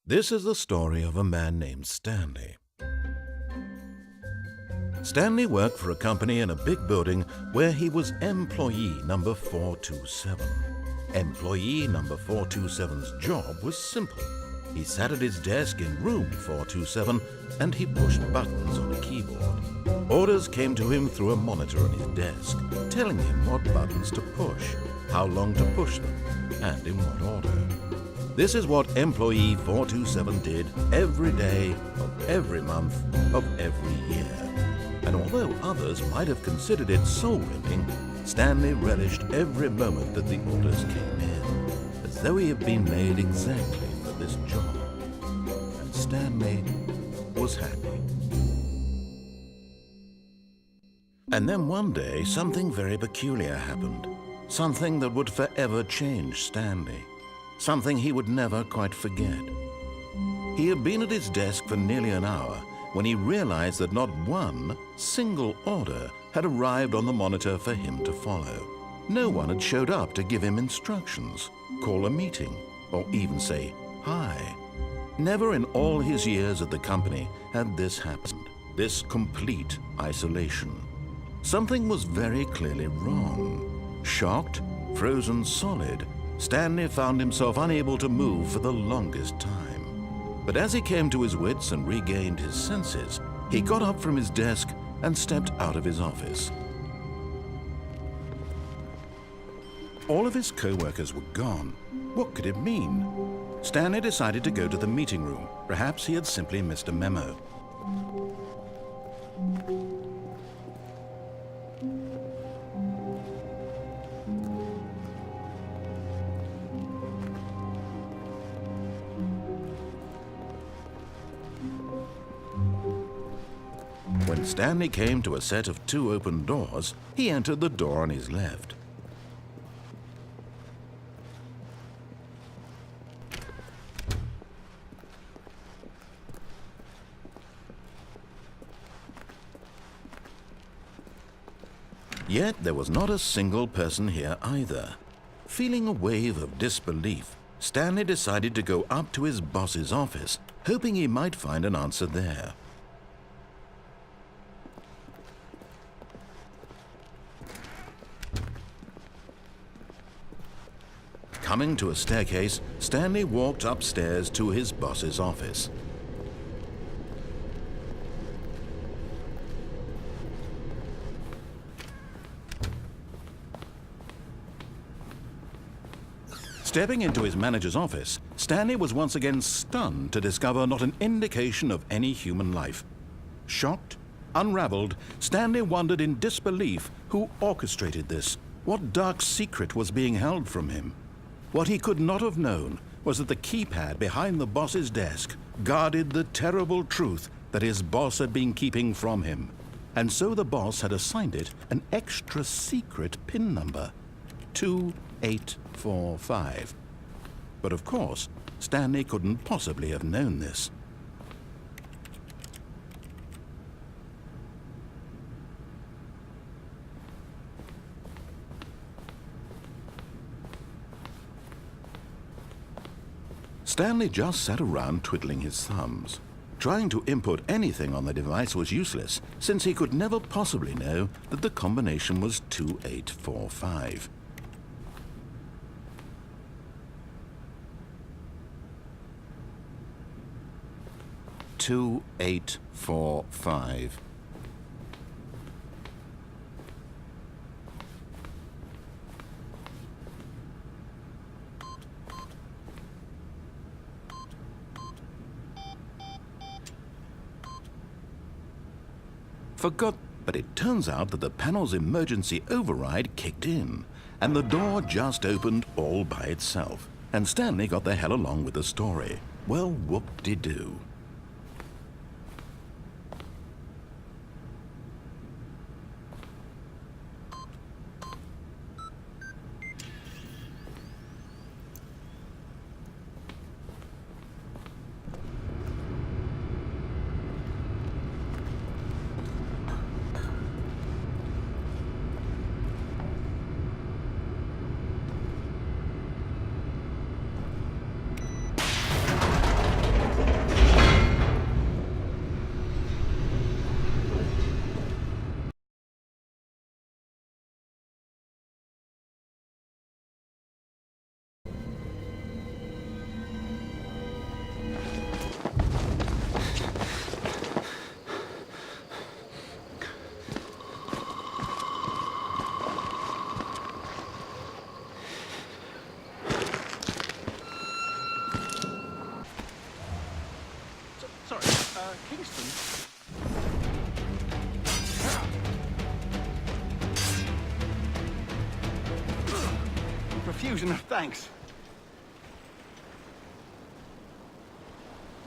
This is the story of a man named Stanley. Stanley worked for a company in a big building where he was employee number 427. Employee number 427's job was simple. He sat at his desk in room 427 and he pushed buttons on a keyboard. Orders came to him through a monitor on his desk, telling him what buttons to push, how long to push them, and in what order. This is what employee 427 did every day of every month of every year. And although others might have considered it soul-ripping, Stanley relished every moment that the orders came in, as though he had been made exactly for this job. And Stanley was happy. And then one day, something very peculiar happened. Something that would forever change Stanley. Something he would never quite forget. He had been at his desk for nearly an hour when he realized that not one single order had arrived on the monitor for him to follow. No one had showed up to give him instructions, call a meeting, or even say hi. Never in all his years at the company had this happened, this complete isolation. Something was very clearly wrong. Shocked, frozen solid, Stanley found himself unable to move for the longest time. But as he came to his wits and regained his senses, he got up from his desk and stepped out of his office. All of his co-workers were gone. What could it mean? Stanley decided to go to the meeting room. Perhaps he had simply missed a memo. When Stanley came to a set of 2 open doors, he entered the door on his left. Yet there was not a single person here either. Feeling a wave of disbelief, Stanley decided to go up to his boss's office, hoping he might find an answer there. Coming to a staircase, Stanley walked upstairs to his boss's office. Stepping into his manager's office, Stanley was once again stunned to discover not an indication of any human life. Shocked, unraveled, Stanley wondered in disbelief who orchestrated this, what dark secret was being held from him. What he could not have known was that the keypad behind the boss's desk guarded the terrible truth that his boss had been keeping from him. And so the boss had assigned it an extra secret PIN number, 2845. But of course, Stanley couldn't possibly have known this. Stanley just sat around twiddling his thumbs. Trying to input anything on the device was useless, since he could never possibly know that the combination was 2845. "2845. Forgot, but it turns out that the panel's emergency override kicked in, and the door just opened all by itself, and Stanley got the hell along with the story. Well, whoop-de-doo. confusion of thanks.